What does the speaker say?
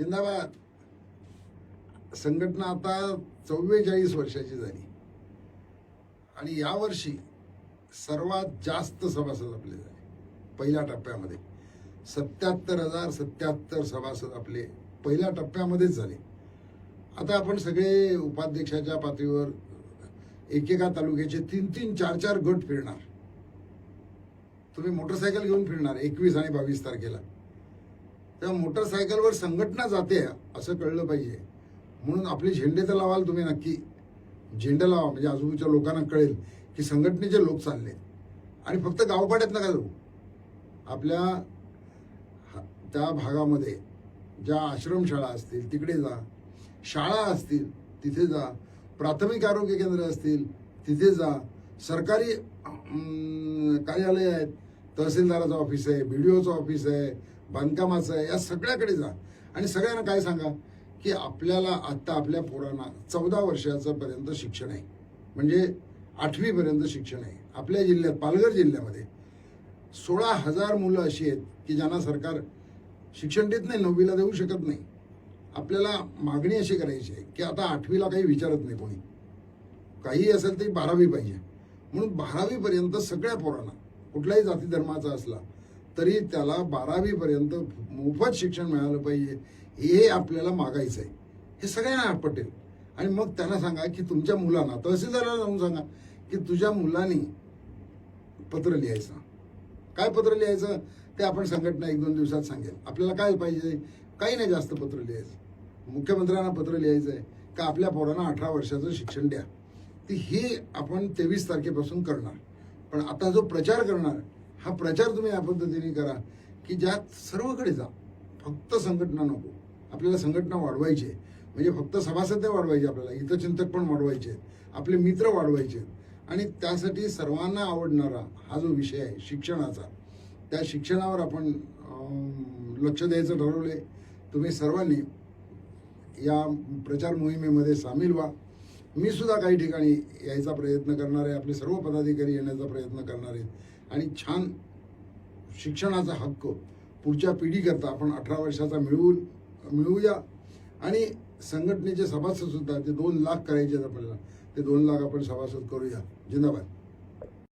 जिंदाबाद. संघटना आता 44 वर्षाची झाली आणि यावर्षी सर्वात जास्त सभासद आपले झाले. पहिल्या टप्प्यामध्ये 77,077 सभासद आपले पहिल्या टप्प्यामध्येच झाले. आता आपण सगळे उपाध्यक्षाच्या पातळीवर एकेका तालुक्याचे 3-3, 4-4 गट फिरणार. तुम्ही मोटरसायकल घेऊन फिरणार 21 आणि 22 तारखेला. तेव्हा मोटरसायकलवर संघटना जाते असं कळलं पाहिजे. म्हणून आपले झेंडे तर लावाल तुम्ही, नक्की झेंडा लावा, म्हणजे आजूबाजूच्या लोकांना कळेल की संघटनेचे लोक चालले. आणि फक्त गावपाड्यात नका जाऊ, आपल्या त्या भागामध्ये ज्या आश्रमशाळा असतील तिकडे जा, शाळा असतील तिथे जा, प्राथमिक आरोग्य केंद्र असतील तिथे जा, सरकारी कार्यालय आहेत, तहसीलदाराचं ऑफिस आहे, BDOचं ऑफिस आहे, बांधकामाचं आहे, या सगळ्याकडे जा आणि सगळ्यांना काय सांगा की आपल्याला आत्ता आपल्या पोरांना 14 वर्षाचं पर्यंत शिक्षण आहे, म्हणजे 8वी पर्यंत शिक्षण आहे. आपल्या जिल्ह्यात पालघर जिल्ह्यामध्ये 16,000 मुलं अशी आहेत की ज्यांना सरकार शिक्षण देत नाही, 9वीला देऊ शकत नाही. आपल्याला मागणी अशी करायची आहे की आता 8वीला काही विचारत नाही कोणी, काही असेल तरी 12वी पाहिजे. म्हणून 12वी पर्यंत सगळ्या पोरांना, कुठल्याही जाती धर्माचा असला तरी त्याला 12वी पर्यंत मोफत शिक्षण मिळालं पाहिजे, हे आपल्याला मागायचं आहे. हे सगळ्यांना पटेल. आणि मग त्यांना सांगा की तुमच्या मुलांना, तहसीलदाराला जाऊन सांगा की तुझ्या मुलांनी पत्र लिहायचं. काय पत्र लिहायचं ते आपण संघटना 1-2 दिवसात सांगेल. आपल्याला काय पाहिजे, काही नाही जास्त पत्र लिहायचं. मुख्यमंत्र्यांना पत्र लिहायचं आहे का आपल्या पोरांना 18 वर्षाचं शिक्षण द्या. ती हे आपण 23 तारखेपासून करणार. पण आता जो प्रचार करणार, हा प्रचार तुम्ही या पद्धतीने करा की ज्यात सर्वकडे जा, फक्त संघटना नको. आपल्याला संघटना वाढवायची आहे, म्हणजे फक्त सभासद वाढवायचे, आपल्याला हितचिंतक पण वाढवायचे आहेत, आपले मित्र वाढवायचे आहेत. आणि त्यासाठी सर्वांना आवडणारा हा जो विषय आहे शिक्षणाचा, त्या शिक्षणावर आपण लक्ष द्यायचं ठरवले. तुम्ही सर्वांनी या प्रचार मोहिमेमध्ये सामील व्हा. मी सुद्धा काही ठिकाणी यायचा प्रयत्न करणार आहे, आपले सर्व पदाधिकारी येण्याचा प्रयत्न करणार आहेत आणि छान शिक्षणाचा हक्क पुढच्या पिढीकरता आपण 18 वर्षाचा मिळवूया. आणि संघटनेचे सभासद सुद्धा ते 2 लाख करायचे आहेत आपल्याला, ते 2 लाख आपण सभासद करूया. जिंदाबाद.